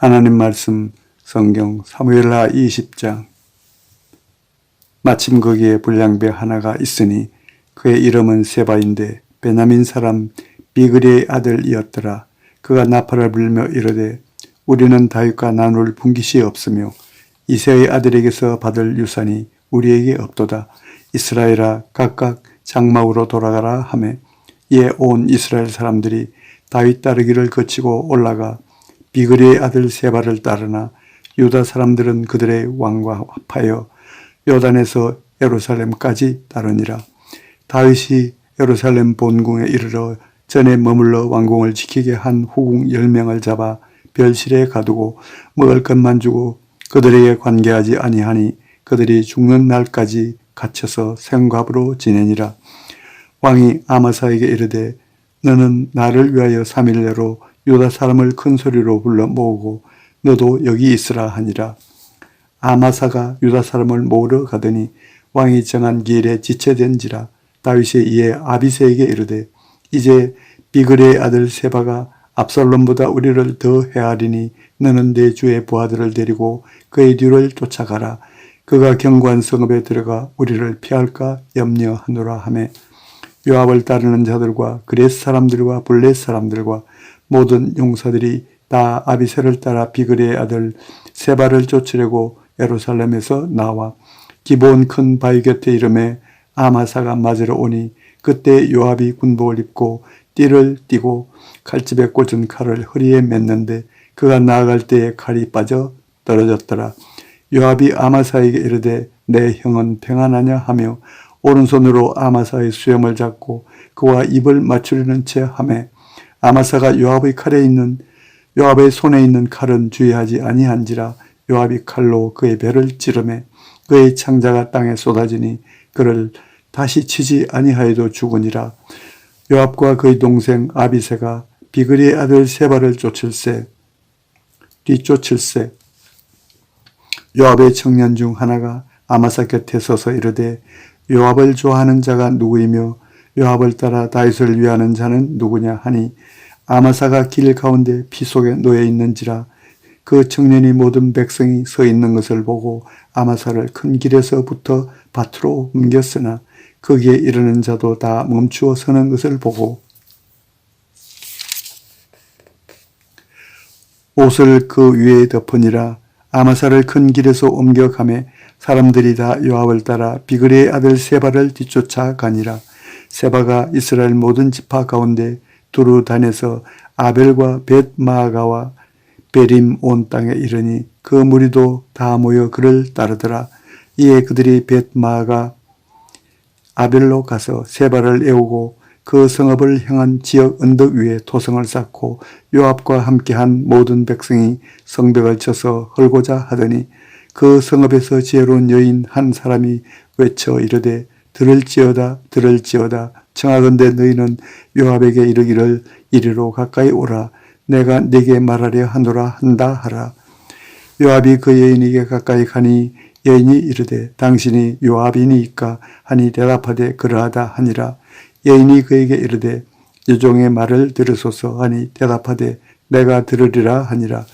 하나님 말씀 성경 사무엘하 20장. 마침 거기에 불량배 하나가 있으니 그의 이름은 세바인데 베냐민 사람 비그리의 아들이었더라. 그가 나팔을 불며 이르되 우리는 다윗과 나눌 분깃이 없으며 이새의 아들에게서 받을 유산이 우리에게 없도다. 이스라엘아 각각 장막으로 돌아가라 하매 이에 온 이스라엘 사람들이 다윗 따르기를 거치고 올라가 비그리의 아들 세바를 따르나 유다 사람들은 그들의 왕과 합하여 요단에서 예루살렘까지 따르니라. 다윗이 예루살렘 본궁에 이르러 전에 머물러 왕궁을 지키게 한 후궁 10명을 잡아 별실에 가두고 먹을 것만 주고 그들에게 관계하지 아니하니 그들이 죽는 날까지 갇혀서 생갑으로 지내니라. 왕이 아마사에게 이르되 너는 나를 위하여 3일 내로 유다 사람을 큰 소리로 불러 모으고 너도 여기 있으라 하니라. 아마사가 유다 사람을 모으러 가더니 왕이 정한 기일에 지체된지라. 다윗이 이에 아비새에게 이르되 이제 비그리의 아들 세바가 압살롬보다 우리를 더 헤아리니 너는 내 주의 부하들을 데리고 그의 뒤를 쫓아가라. 그가 견고한 성읍에 들어가 우리를 피할까 염려하노라 하매 요압을 따르는 자들과 그렛 사람들과 블렛 사람들과 모든 용사들이 다 아비새를 따라 비그리의 아들 세바를 쫓으려고 예루살렘에서 나와 기브온 큰 바위 곁에 이름에 아마사가 맞으러 오니 그때 요압이 군복을 입고 띠를 띠고 칼집에 꽂은 칼을 허리에 맸는데 그가 나아갈 때에 칼이 빠져 떨어졌더라. 요압이 아마사에게 이르되 내 형은 평안하냐 하며 오른손으로 아마사의 수염을 잡고 그와 입을 맞추려는 채 하매 아마사가 요압의 손에 있는 칼은 주의하지 아니한지라. 요압이 칼로 그의 배를 찌르매 그의 창자가 땅에 쏟아지니 그를 다시 치지 아니하여도 죽으니라. 요압과 그의 동생 아비새가 비그리의 아들 세바를 뒤쫓을세 요압의 청년 중 하나가 아마사 곁에 서서 이르되 요압을 좋아하는 자가 누구이며 요압을 따라 다윗을 위하는 자는 누구냐 하니 아마사가 길 가운데 피 속에 놓여 있는지라. 그 청년이 모든 백성이 서 있는 것을 보고 아마사를 큰 길에서부터 밭으로 옮겼으나 거기에 이르는 자도 다 멈추어 서는 것을 보고 옷을 그 위에 덮으니라. 아마사를 큰 길에서 옮겨가매 사람들이 다 요압을 따라 비그리의 아들 세바를 뒤쫓아 가니라. 세바가 이스라엘 모든 지파 가운데 두루 다녀서 아벨과 벳마아가와 베림 온 땅에 이르니 그 무리도 다 모여 그를 따르더라. 이에 그들이 벳마아가 아벨로 가서 세바를 애우고 그 성읍을 향한 지역 언덕 위에 토성을 쌓고 요압과 함께한 모든 백성이 성벽을 쳐서 헐고자 하더니 그 성읍에서 지혜로운 여인 한 사람이 외쳐 이르되 들을지어다 들을지어다 청하건대 너희는 요압에게 이르기를 이리로 가까이 오라. 내가 네게 말하려 하노라 한다 하라. 요압이 그 여인에게 가까이 가니 여인이 이르되 당신이 요압이니이까 하니 대답하되 그러하다 하니라. 여인이 그에게 이르되 여종의 말을 들으소서 하니 대답하되 내가 들으리라 하니라.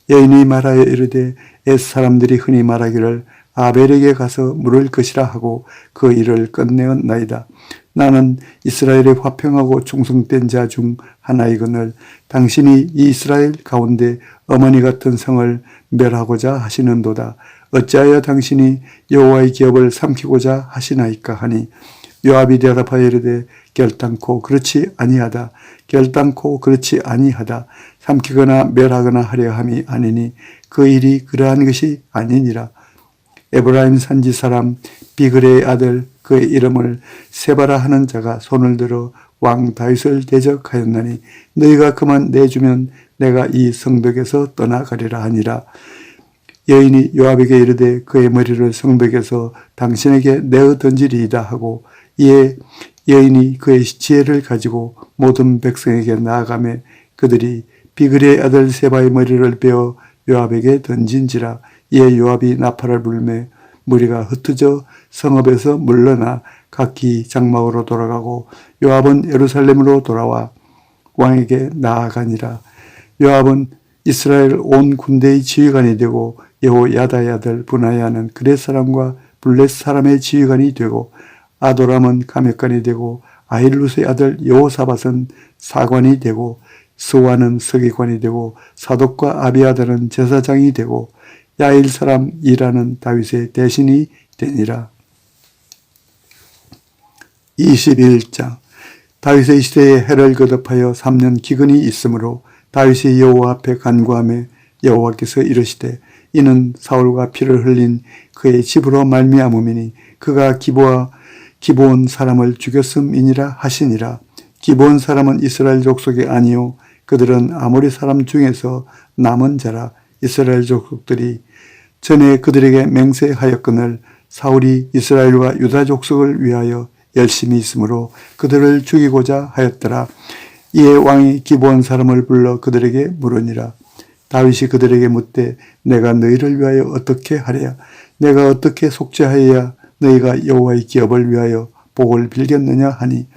여인이 말하여 이르되 옛 사람들이 흔히 말하기를 아벨에게 가서 물을 것이라 하고 그 일을 끝내었나이다. 나는 이스라엘의 화평하고 충성된 자 중 하나이거늘 당신이 이 이스라엘 가운데 어머니 같은 성을 멸하고자 하시는도다. 어찌하여 당신이 여호와의 기업을 삼키고자 하시나이까 하니 요압이 대답하여 이르되 결단코 그렇지 아니하다. 결단코 그렇지 아니하다. 삼키거나 멸하거나 하려 함이 아니니 그 일이 그러한 것이 아니니라. 에브라임 산지 사람 비그레의 아들 그의 이름을 세바라 하는 자가 손을 들어 왕 다윗을 대적하였나니 너희가 그만 내주면 내가 이 성벽에서 떠나가리라 하니라. 여인이 요압에게 이르되 그의 머리를 성벽에서 당신에게 내어 던지리이다 하고 이에 여인이 그의 지혜를 가지고 모든 백성에게 나아가매 그들이 비그리의 아들 세바의 머리를 베어 요압에게 던진지라. 이에 요압이 나팔을 불매 무리가 흩어져 성읍에서 물러나 각기 장막으로 돌아가고 요압은 예루살렘으로 돌아와 왕에게 나아가니라. 요압은 이스라엘 온 군대의 지휘관이 되고 여호야다의 아들 브나야는 그렛 사람과 블렛 사람의 지휘관이 되고 아도람은 감역관이 되고 아힐루스의 아들 여호사밧은 사관이 되고 스와는 서기관이 되고 사독과 아비아달은 제사장이 되고 야일 사람 이라는 다윗의 대신이 되니라. 21장. 다윗의 시대에 해를 거듭하여 3년 기근이 있으므로 다윗이 여호와 앞에 간구하며 여호와께서 이르시되 이는 사울과 피를 흘린 그의 집으로 말미암음이니 그가 기브온 사람을 죽였음이니라 하시니라. 기브온 사람은 이스라엘 족속이 아니요 그들은 아모리 사람 중에서 남은 자라. 이스라엘 족속들이 전에 그들에게 맹세하였거늘 사울이 이스라엘과 유다 족속을 위하여 열심히 있으므로 그들을 죽이고자 하였더라. 이에 왕이 기브온 사람을 불러 그들에게 물으니라. 다윗이 그들에게 묻되 내가 너희를 위하여 어떻게 하랴? 내가 어떻게 속죄하여야 너희가 여호와의 기업을 위하여 복을 빌겠느냐 하니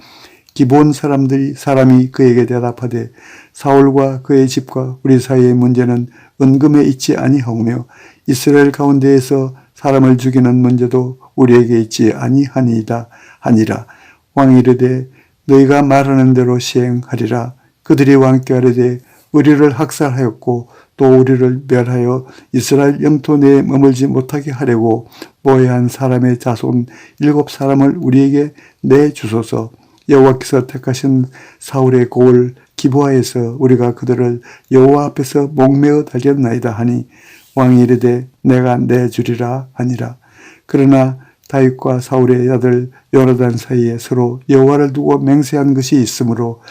기브온 사람이 그에게 대답하되 사울과 그의 집과 우리 사이의 문제는 은금에 있지 아니하오며 이스라엘 가운데에서 사람을 죽이는 문제도 우리에게 있지 아니하니이다 하니라. 왕이 이르되 너희가 말하는 대로 시행하리라. 그들이 왕께 아뢰되 우리를 학살하였고 또 우리를 멸하여 이스라엘 영토 내에 머물지 못하게 하려고 모해한 사람의 자손 7사람을 우리에게 내주소서. 여호와께서 택하신 사울의 고을 기브아에서 우리가 그들을 여호와 앞에서 목매어 달겠나이다 하니 왕이 이르되 내가 내주리라 하니라. 그러나 다윗과 사울의 아들 요나단 사이에 서로 여호와를 두고 맹세한 것이 있으므로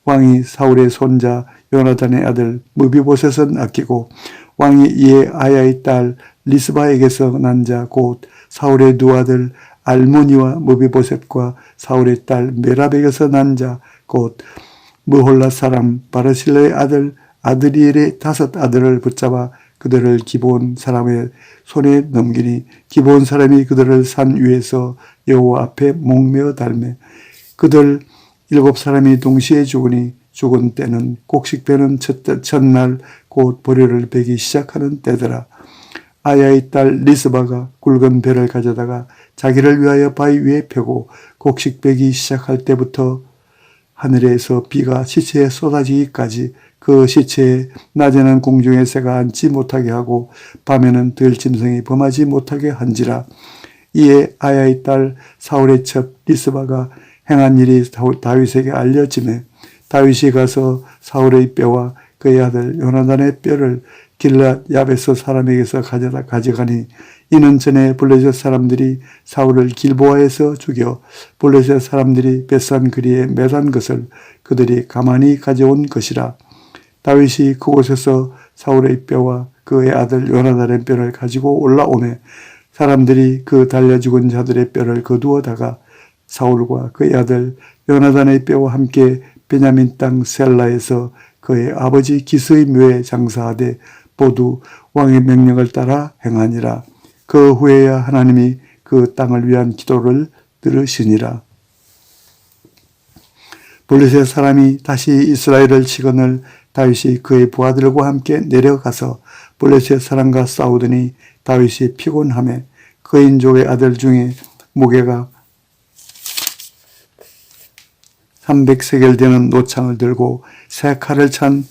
왕이 사울의 손자 요나단의 아들 무비보셋은 아끼고 왕이 이에 아야의 딸 리스바에게서 난 자 곧 사울의 두 아들 알모니와 무비보셋과 사울의 딸 메랍에게서 난 자 곧 무홀라 사람 바르실레의 아들 아드리엘의 5 아들을 붙잡아 그들을 기브온 사람의 손에 넘기니 기브온 사람이 그들을 산 위에서 여호와 앞에 목매어 달매 그들 7사람이 동시에 죽으니 죽은 때는 곡식 베는 첫날 곧 보리를 베기 시작하는 때더라. 아야의 딸 리스바가 굵은 배를 가져다가 자기를 위하여 바위 위에 펴고 곡식 베기 시작할 때부터 하늘에서 비가 시체에 쏟아지기까지 그 시체에 낮에는 공중의 새가 앉지 못하게 하고 밤에는 들짐승이 범하지 못하게 한지라. 이에 아야의 딸 사울의 첩 리스바가 행한 일이 다윗에게 알려지매 다윗이 가서 사울의 뼈와 그의 아들 요나단의 뼈를 길랏 야베스 사람에게서 가져가니 이는 전에 블레셋 사람들이 사울을 길보아에서 죽여 블레셋 사람들이 벳산 그리에 매단 것을 그들이 가만히 가져온 것이라. 다윗이 그곳에서 사울의 뼈와 그의 아들 요나단의 뼈를 가지고 올라오매 사람들이 그 달려 죽은 자들의 뼈를 거두어다가 사울과 그의 아들 요나단의 뼈와 함께 베냐민 땅 셀라에서 그의 아버지 기스의 묘에 장사하되 모두 왕의 명령을 따라 행하니라. 그 후에야 하나님이 그 땅을 위한 기도를 들으시니라. 블레셋 사람이 다시 이스라엘을 치거늘 다윗이 그의 부하들과 함께 내려가서 블레셋 사람과 싸우더니 다윗이 피곤하며 그인족의 아들 중에 무게가 300세겔 되는 노창을 들고 세 칼을 찬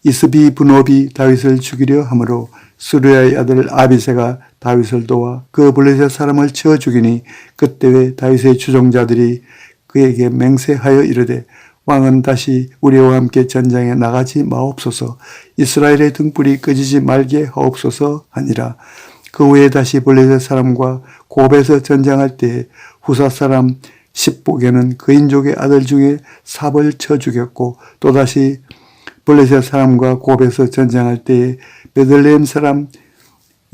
이스비 분업이 다윗을 죽이려 하므로 수르야의 아들 아비새가 다윗을 도와 그 블레셋 사람을 쳐 죽이니 그때에 다윗의 추종자들이 그에게 맹세하여 이르되 왕은 다시 우리와 함께 전장에 나가지 마옵소서. 이스라엘의 등불이 꺼지지 말게 하옵소서 하니라. 그 후에 다시 블레셋 사람과 곱에서 전장할 때에 후사 사람 십복에는 그인족의 아들 중에 삽을 쳐 죽였고 또다시 블레셋 사람과 곱에서 전쟁할 때에 베들레헴 사람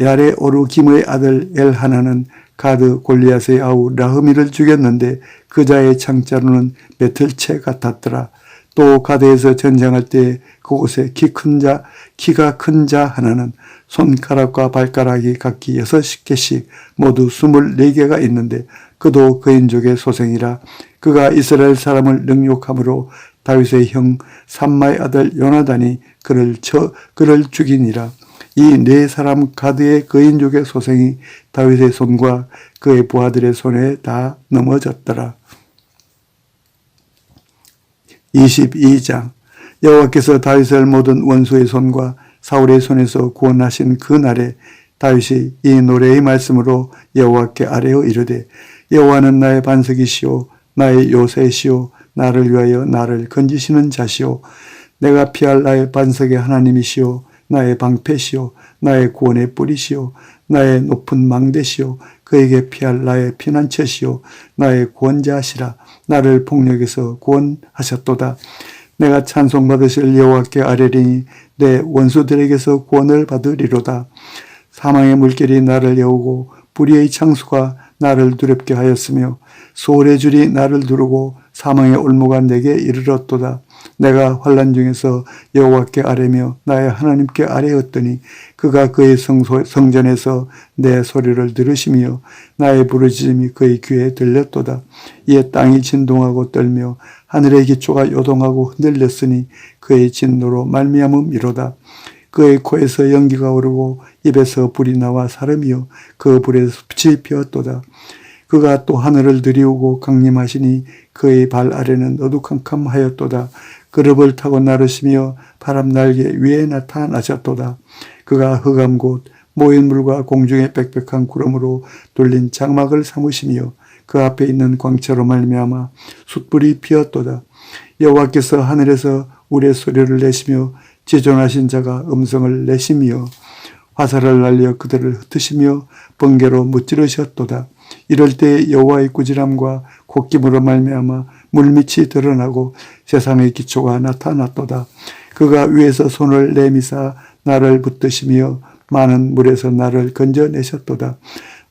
야레 오르김의 아들 엘하나는 가드 골리앗의 아우 라흐미를 죽였는데 그 자의 창자루는 배틀채 같았더라. 또 가드에서 전쟁할 때 그곳에 키가 큰 자 하나는 손가락과 발가락이 각기 6개씩 모두 24개가 있는데 그도 그인족의 소생이라. 그가 이스라엘 사람을 능욕함으로 다윗의 형 삼마의 아들 요나단이 그를 죽이니라. 이 네 사람 가드의 거인족의 소생이 다윗의 손과 그의 부하들의 손에 다 넘어졌더라. 22장. 여호와께서 다윗을 모든 원수의 손과 사울의 손에서 구원하신 그 날에 다윗이 이 노래의 말씀으로 여호와께 아뢰어 이르되 여호와는 나의 반석이시오 나의 요새시오 나를 위하여 나를 건지시는 자시오 내가 피할 나의 반석의 하나님이시오 나의 방패시오 나의 구원의 뿌리시오 나의 높은 망대시오 그에게 피할 나의 피난처시오 나의 구원자시라 나를 폭력에서 구원하셨도다. 내가 찬송받으실 여호와께 아뢰리니 내 원수들에게서 구원을 받으리로다. 사망의 물결이 나를 여우고 불의의 창수가 나를 두렵게 하였으며 소울의 줄이 나를 두르고 사망의 올무가 내게 이르렀도다. 내가 환난 중에서 여호와께 아뢰며 나의 하나님께 아뢰었더니 그가 그의 성전에서 내 소리를 들으시며 나의 부르짖음이 그의 귀에 들렸도다. 이에 땅이 진동하고 떨며 하늘의 기초가 요동하고 흔들렸으니 그의 진노로 말미암음이로다. 그의 코에서 연기가 오르고 입에서 불이 나와 사름이요 그 불에서 빛이 피었도다. 그가 또 하늘을 들이우고 강림하시니 그의 발 아래는 어두컴컴하였도다. 그룹을 타고 나르시며 바람 날개 위에 나타나셨도다. 그가 흑암 곧 모인 물과 공중의 빽빽한 구름으로 둘린 장막을 삼으시며 그 앞에 있는 광채로 말미암아 숯불이 피었도다. 여호와께서 하늘에서 우레소리를 내시며 지존하신 자가 음성을 내시며 화살을 날려 그들을 흩으시며 번개로 무찌르셨도다. 이럴 때 여호와의 꾸지람과 콧김으로 말미암아 물밑이 드러나고 세상의 기초가 나타났도다. 그가 위에서 손을 내미사 나를 붙드시며 많은 물에서 나를 건져내셨도다.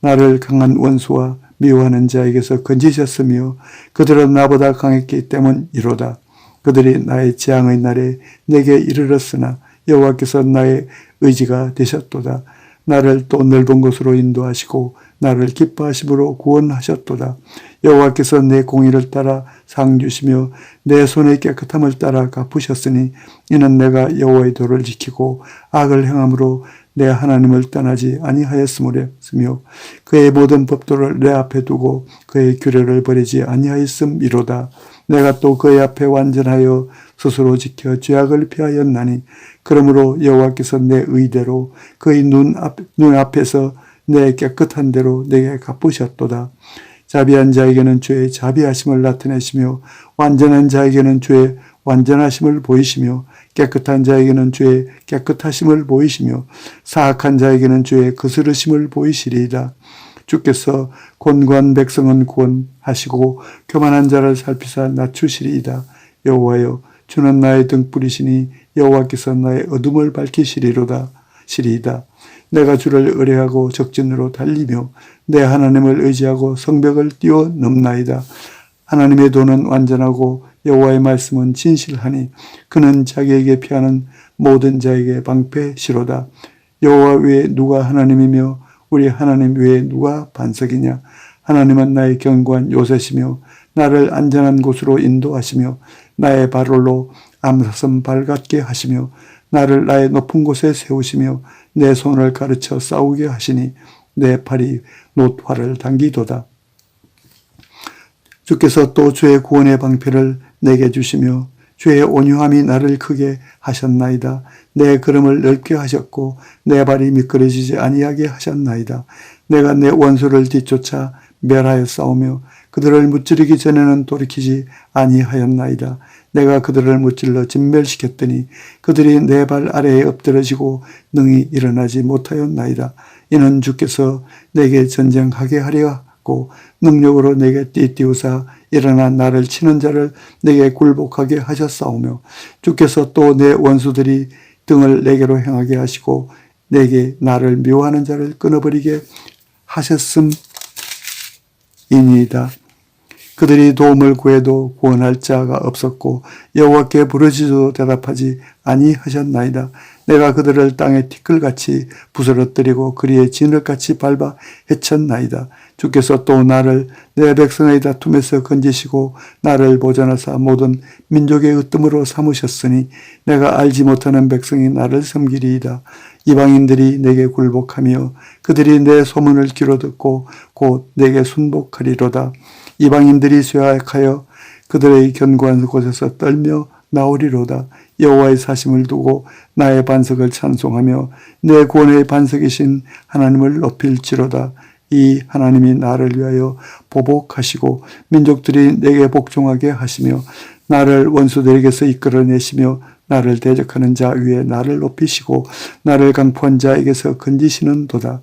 나를 강한 원수와 미워하는 자에게서 건지셨으며 그들은 나보다 강했기 때문이로다. 그들이 나의 재앙의 날에 내게 이르렀으나 여호와께서 나의 의지가 되셨도다. 나를 또 넓은 곳으로 인도하시고 나를 기뻐하심으로 구원하셨도다. 여호와께서 내 공의를 따라 상 주시며 내 손의 깨끗함을 따라 갚으셨으니 이는 내가 여호와의 도를 지키고 악을 행함으로 내 하나님을 떠나지 아니하였으며 그의 모든 법도를 내 앞에 두고 그의 규례를 버리지 아니하였음이로다. 내가 또 그의 앞에 완전하여 스스로 지켜 죄악을 피하였나니 그러므로 여호와께서 내 의대로 그의 눈앞에서 내 깨끗한 대로 내게 갚으셨도다. 자비한 자에게는 주의 자비하심을 나타내시며 완전한 자에게는 주의 완전하심을 보이시며 깨끗한 자에게는 주의 깨끗하심을 보이시며 사악한 자에게는 주의 거스르심을 보이시리이다. 주께서 곤고한 백성은 구원하시고 교만한 자를 살피사 낮추시리이다. 여호와여 주는 나의 등불이시니 여호와께서 나의 어둠을 밝히시리로다. 시리이다. 내가 주를 의뢰하고 적진으로 달리며 내 하나님을 의지하고 성벽을 뛰어넘나이다. 하나님의 도는 완전하고 여호와의 말씀은 진실하니 그는 자기에게 피하는 모든 자에게 방패시로다. 여호와 외에 누가 하나님이며 우리 하나님 외에 누가 반석이냐. 하나님은 나의 견고한 요새시며 나를 안전한 곳으로 인도하시며 나의 발로 암사슴 발같게 하시며 나를 나의 높은 곳에 세우시며 내 손을 가르쳐 싸우게 하시니 내 팔이 놋활을 당기도다. 주께서 또 주의 구원의 방패를 내게 주시며 주의 온유함이 나를 크게 하셨나이다. 내 걸음을 넓게 하셨고 내 발이 미끄러지지 아니하게 하셨나이다. 내가 내 원수를 뒤쫓아 멸하여 싸우며 그들을 무찌르기 전에는 돌이키지 아니하였나이다. 내가 그들을 무찔러 진멸시켰더니 그들이 내 발 아래에 엎드러지고 능히 일어나지 못하였나이다. 이는 주께서 내게 전쟁하게 하려 하고 능력으로 내게 띠띠우사 일어나 나를 치는 자를 내게 굴복하게 하셨사오며 주께서 또 내 원수들이 등을 내게로 향하게 하시고 내게 나를 미워하는 자를 끊어버리게 하셨음이니이다. 그들이 도움을 구해도 구원할 자가 없었고 여호와께 부르짖어도 대답하지 아니하셨나이다. 내가 그들을 땅에 티끌같이 부스러뜨리고 그리에 진흙같이 밟아 헤쳤나이다. 주께서 또 나를 내 백성의 다툼에서 건지시고 나를 보존하사 모든 민족의 으뜸으로 삼으셨으니 내가 알지 못하는 백성이 나를 섬기리이다. 이방인들이 내게 굴복하며 그들이 내 소문을 귀로 듣고 곧 내게 순복하리로다. 이방인들이 쇠약하여 그들의 견고한 곳에서 떨며 나오리로다. 여호와의 사심을 두고 나의 반석을 찬송하며 내 구원의 반석이신 하나님을 높일지로다. 이 하나님이 나를 위하여 보복하시고 민족들이 내게 복종하게 하시며 나를 원수들에게서 이끌어내시며 나를 대적하는 자 위에 나를 높이시고 나를 강포한 자에게서 건지시는도다.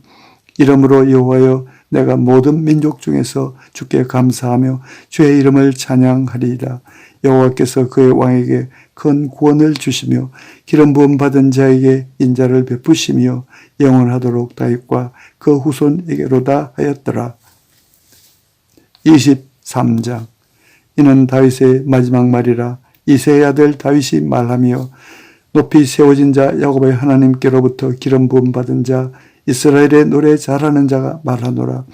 이러므로 여호와여 내가 모든 민족 중에서 주께 감사하며 주의 이름을 찬양하리이다. 여호와께서 그의 왕에게 큰 구원을 주시며 기름 부음 받은 자에게 인자를 베푸시며 영원하도록 다윗과 그 후손에게로다 하였더라. 23장. 이는 다윗의 마지막 말이라. 이새의 아들 다윗이 말하며 높이 세워진 자 야곱의 하나님께로부터 기름 부음 받은 자 이스라엘의 노래 잘하는 자가 말하노라.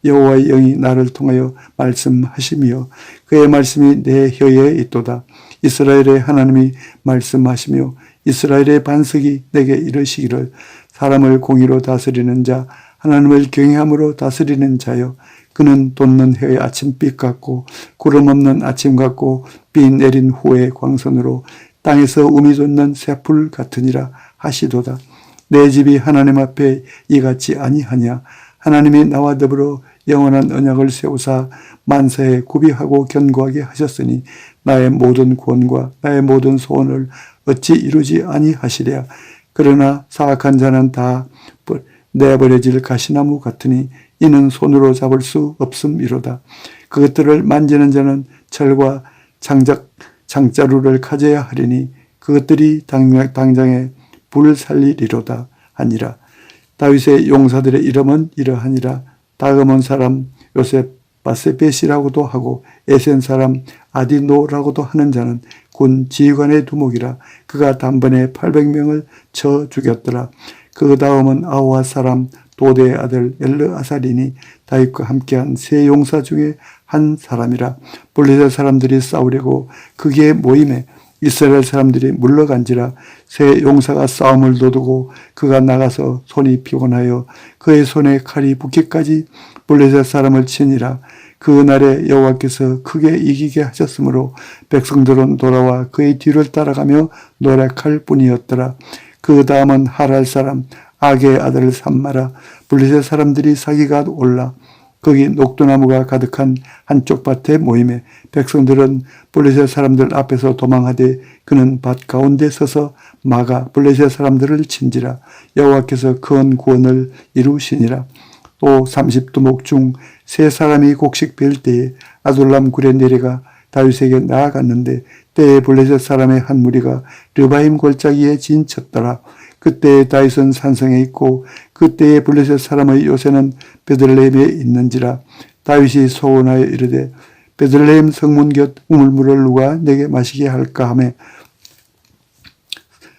여호와의 영이 나를 통하여 말씀하시며 그의 말씀이 내 혀에 있도다. 이스라엘의 하나님이 말씀하시며 이스라엘의 반석이 내게 이르시기를 사람을 공의로 다스리는 자 하나님을 경외함으로 다스리는 자여 그는 돋는 해의 아침빛 같고 구름 없는 아침 같고 비 내린 후의 광선으로 땅에서 우미 돋는 새풀 같으니라 하시도다. 내 집이 하나님 앞에 이같이 아니하냐. 하나님이 나와 더불어 영원한 언약을 세우사 만사에 구비하고 견고하게 하셨으니 나의 모든 구원과 나의 모든 소원을 어찌 이루지 아니하시랴. 그러나 사악한 자는 다 내버려질 가시나무 같으니 이는 손으로 잡을 수 없음이로다. 그것들을 만지는 자는 철과 장자루를 가져야 하리니 그것들이 당장에 불을 살리리로다 하니라. 다윗의 용사들의 이름은 이러하니라. 다그몬 사람 요셉 바세벳이라고도 하고 에센 사람 아디노라고도 하는 자는 군 지휘관의 두목이라. 그가 단번에 800명을 쳐 죽였더라. 그 다음은 아우아 사람 도대의 아들 엘르아살이니 다윗과 함께한 세 용사 중에 한 사람이라. 블레셋 사람들이 싸우려고 그게 모임에 이스라엘 사람들이 물러간지라. 세 용사가 싸움을 도두고 그가 나가서 손이 피곤하여 그의 손에 칼이 붙기까지 블레셋 사람을 치니라. 그날에 여호와께서 크게 이기게 하셨으므로 백성들은 돌아와 그의 뒤를 따라가며 노력할 뿐이었더라. 그 다음은 하랄 사람 아게의 아들 삼마라. 블레셋 사람들이 사기가 올라 거기 녹두나무가 가득한 한쪽 밭에 모임에 백성들은 블레셋 사람들 앞에서 도망하되 그는 밭 가운데 서서 막아 블레셋 사람들을 친지라. 여호와께서 큰 구원을 이루시니라. 또 30두목 중 세 사람이 곡식 벨 때에 아둘람 굴에 내려가 다윗에게 나아갔는데 때에 블레셋 사람의 한 무리가 르바임 골짜기에 진쳤더라. 그때에 다윗은 산성에 있고 그때에 블레셋 사람의 요새는 베들레헴에 있는지라. 다윗이 소원하여 이르되 베들레헴 성문 곁 우물물을 누가 내게 마시게 할까 하며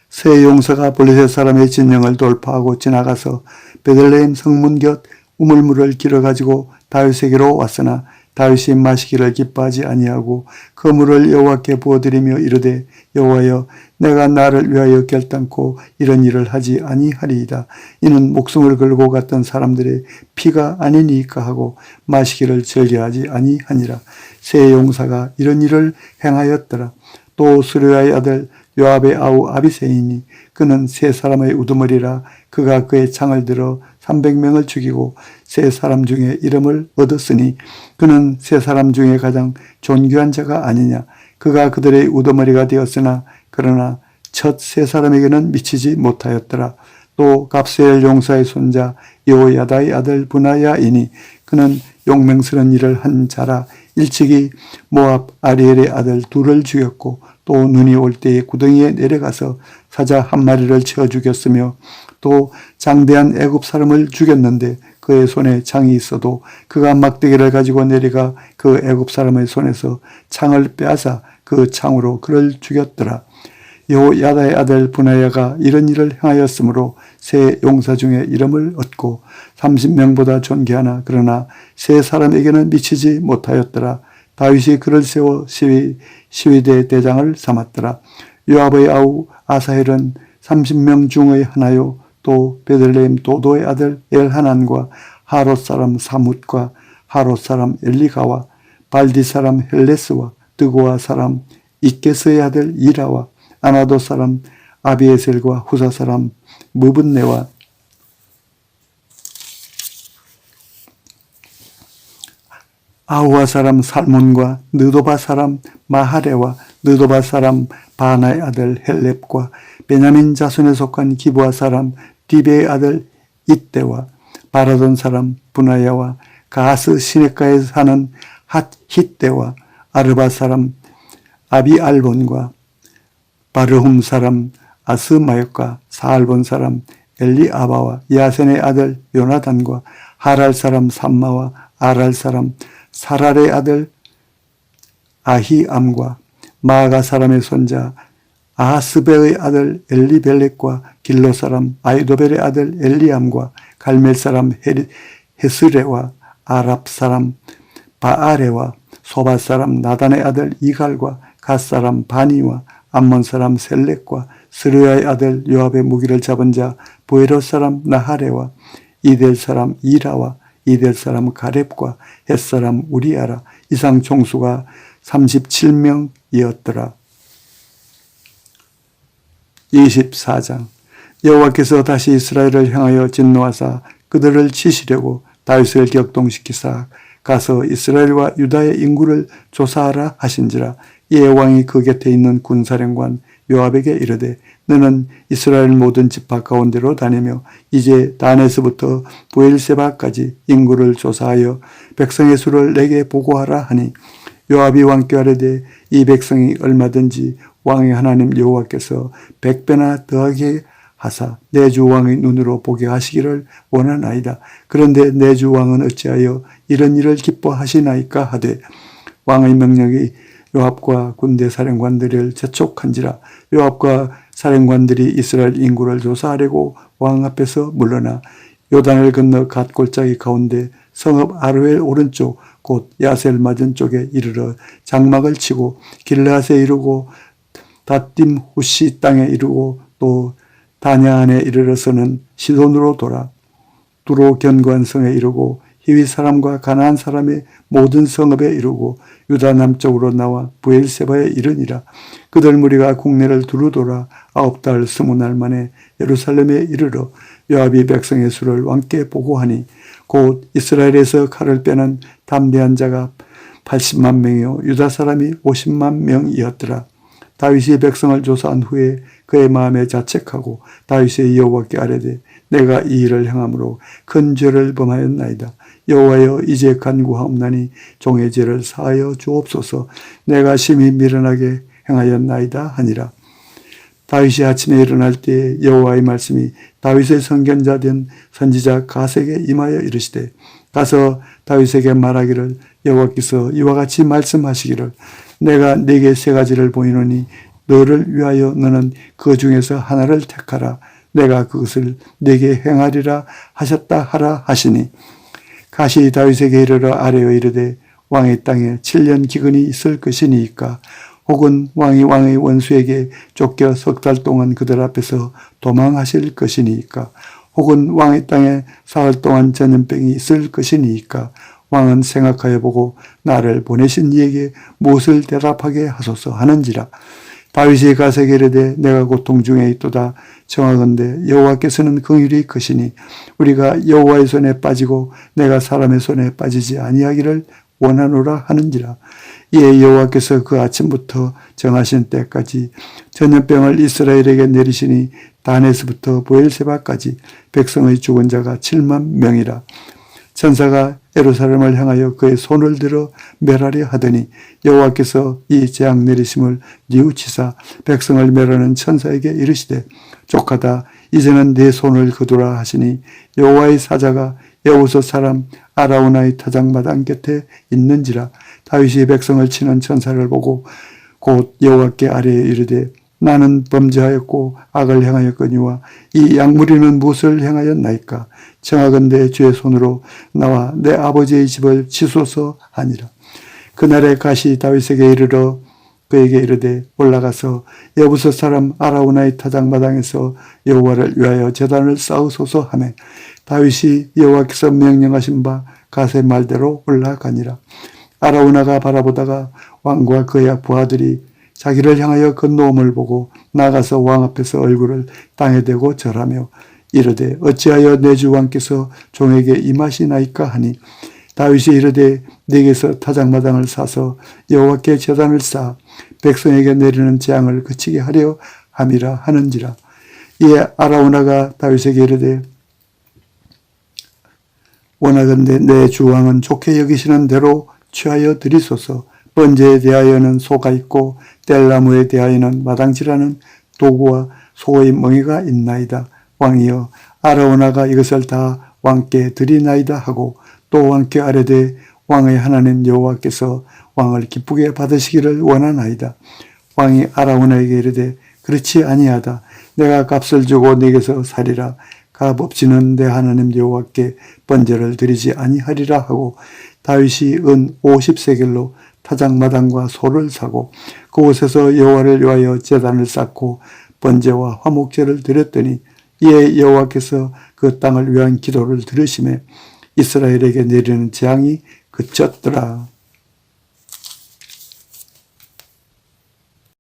세 용사가 블레셋 사람의 진영을 돌파하고 지나가서 베들레헴 성문 곁 우물물을 길어가지고 다윗에게로 왔으나 다윗이 마시기를 기뻐하지 아니하고 그 물을 여호와께 부어드리며 이르되 여호와여 내가 나를 위하여 결단코 이런 일을 하지 아니하리이다. 이는 목숨을 걸고 갔던 사람들의 피가 아니니까 하고 마시기를 즐겨하지 아니하니라. 세 용사가 이런 일을 행하였더라. 또 수르야의 아들 요압의 아우 아비새이니 그는 세 사람의 우두머리라. 그가 그의 창을 들어 300명을 죽이고 세 사람 중에 이름을 얻었으니 그는 세 사람 중에 가장 존귀한 자가 아니냐. 그가 그들의 우두머리가 되었으나 그러나 첫 세 사람에게는 미치지 못하였더라. 또 갑세엘 용사의 손자 여호야다의 아들 브나야이니 그는 용맹스러운 일을 한 자라. 일찍이 모압 아리엘의 아들 둘을 죽였고 또 눈이 올 때에 구덩이에 내려가서 사자 한 마리를 쳐 죽였으며 또 장대한 애굽 사람을 죽였는데 그의 손에 창이 있어도 그가 막대기를 가지고 내려가 그 애굽 사람의 손에서 창을 빼앗아 그 창으로 그를 죽였더라. 여호야다의 아들 분하야가 이런 일을 행하였으므로 세 용사 중에 이름을 얻고 30명보다 존귀하나 그러나 세 사람에게는 미치지 못하였더라. 다윗이 그를 세워 시위대 대장을 삼았더라. 요압의 아우 아사헬은 30명 중의 하나요. 또 베들레헴 도도의 아들 엘하난과 하롯 사람 사뭇과 하롯 사람 엘리가와 발디 사람 헬레스와 드고아 사람 이케스의 아들 이라와 아나도 사람 아비에셀과 후사 사람 무분네와 아우아 사람 살몬과 느도바 사람 마하레와 느도바 사람 바나의 아들 헬렙과 베냐민 자손에 속한 기브아 사람 디베의 아들 이때와 바라돈 사람 분하야와 가스 시내가에 사는 핫히때와 아르바 사람 아비알본과 바르훔 사람 아스마역과 사알본 사람 엘리아바와 야센의 아들 요나단과 하랄 사람 삼마와 아랄 사람 사랄의 아들 아히암과 마아가 사람의 손자 아하스베의 아들 엘리벨렉과 길로 사람 아이도벨의 아들 엘리암과 갈멜 사람 헤스레와 아랍 사람 바아레와 소바 사람 나단의 아들 이갈과 갓 사람 바니와 암몬 사람 셀렉과 스르야의 아들 요압의 무기를 잡은 자 보에롯 사람 나하레와 이델 사람 이라와 이델 사람 가렙과 헷 사람 우리아라. 이상 총수가 37명이었더라. 24장. 여호와께서 다시 이스라엘을 향하여 진노하사 그들을 치시려고 다윗을 격동시키사 가서 이스라엘과 유다의 인구를 조사하라 하신지라. 이에 왕이 그 곁에 있는 군사령관 요압에게 이르되 너는 이스라엘 모든 지파 가운데로 다니며 이제 단에서부터 부엘세바까지 인구를 조사하여 백성의 수를 내게 보고하라 하니 요압이 왕께 아뢰되 이 백성이 얼마든지 왕의 하나님 여호와께서 100배나 더하게 하사 내 주 왕의 눈으로 보게 하시기를 원하나이다. 그런데 내 주 왕은 어찌하여 이런 일을 기뻐하시나이까 하되 왕의 명령이 요압과 군대 사령관들을 재촉한지라. 요압과 사령관들이 이스라엘 인구를 조사하려고 왕 앞에서 물러나 요단을 건너 갓 골짜기 가운데 성읍 아르엘 오른쪽 곧 야셀 맞은 쪽에 이르러 장막을 치고 길르앗에 이르고 다딤 후시 땅에 이르고 또 다냐안에 이르러서는 시돈으로 돌아 두로 견고한 성에 이르고 히위 사람과 가나안 사람의 모든 성읍에 이르고 유다 남쪽으로 나와 부엘세바에 이르니라. 그들 무리가 국내를 두루 돌아 9달 20날 만에 예루살렘에 이르러 요압이 백성의 수를 왕께 보고하니 곧 이스라엘에서 칼을 빼는 담대한 자가 80만 명이요 유다 사람이 50만 명이었더라. 다윗이 백성을 조사한 후에 그의 마음에 자책하고 다윗의 여호와께 아뢰되 내가 이 일을 행함으로 큰 죄를 범하였나이다. 여호와여 이제 간구하옵나니 종의 죄를 사하여 주옵소서. 내가 심히 미련하게 행하였나이다 하니라. 다윗이 아침에 일어날 때에 여호와의 말씀이 다윗의 선견자 된 선지자 갓에게 임하여 이르시되 가서 다윗에게 말하기를 여호와께서 이와 같이 말씀하시기를 내가 네게 세 가지를 보이노니 너를 위하여 너는 그 중에서 하나를 택하라. 내가 그것을 네게 행하리라 하셨다 하라 하시니 갓이 다윗에게 이르러 아뢰어 이르되 왕의 땅에 7년 기근이 있을 것이니이까 혹은 왕이 왕의 원수에게 쫓겨 3달 동안 그들 앞에서 도망하실 것이니이까 혹은 왕의 땅에 사흘 동안 전염병이 있을 것이니이까 왕은 생각하여 보고 나를 보내신 이에게 무엇을 대답하게 하소서 하는지라. 다윗이 갓에게 이르되 내가 고통 중에 있도다. 청하건대 여호와께서는 긍휼히 크시니 우리가 여호와의 손에 빠지고 내가 사람의 손에 빠지지 아니하기를 원하노라 하는지라. 이에 여호와께서 그 아침부터 정하신 때까지 전염병을 이스라엘에게 내리시니 단에서부터 부엘세바까지 백성의 죽은 자가 7만 명이라. 천사가 예루살렘을 향하여 그의 손을 들어 멸하려 하더니 여호와께서 이 재앙 내리심을 뉘우치사 백성을 멸하는 천사에게 이르시되 족하다 이제는 내 손을 거두라 하시니 여호와의 사자가 여우소 사람 아라우나의 타작마당 곁에 있는지라. 다윗이 백성을 치는 천사를 보고 곧 여호와께 아뢰어 이르되 나는 범죄하였고 악을 행하였거니와 이 양무리는 무엇을 행하였나이까? 청하건대 주의 손으로 나와 내 아버지의 집을 치소서 하니라. 그날에 가시 다윗에게 이르러 그에게 이르되 올라가서 여부스 사람 아라우나의 타작마당에서 여호와를 위하여 제단을 쌓으소서 하며 다윗이 여호와께서 명령하신 바 가세 말대로 올라가니라. 아라우나가 바라보다가 왕과 그의 부하들이 자기를 향하여 건너옴을 보고 나가서 왕 앞에서 얼굴을 땅에 대고 절하며 이르되 어찌하여 내 주 왕께서 종에게 임하시나이까 하니 다윗이 이르되 내게서 타작마당을 사서 여호와께 제단을 쌓아 백성에게 내리는 재앙을 그치게 하려 함이라 하는지라. 이에 아라우나가 다윗에게 이르되 원하건대 내 주 왕은 좋게 여기시는 대로 취하여 드리소서. 번제에 대하여는 소가 있고 뗄나무에 대하여는 마당질하는 도구와 소의 멍에가 있나이다. 왕이여 아라우나가 이것을 다 왕께 드리나이다 하고 또 왕께 아뢰되 왕의 하나님 여호와께서 왕을 기쁘게 받으시기를 원하나이다. 왕이 아라우나에게 이르되 그렇지 아니하다. 내가 값을 주고 내게서 사리라. 값 없이는 내 하나님 여호와께 번제를 드리지 아니하리라 하고 다윗이 은 50세겔로 타작마당과 소를 사고 그곳에서 여호와를 위하여 제단을 쌓고 번제와 화목제를 드렸더니 이에 여호와께서 그 땅을 위한 기도를 들으시매 이스라엘에게 내리는 재앙이 그쳤더라.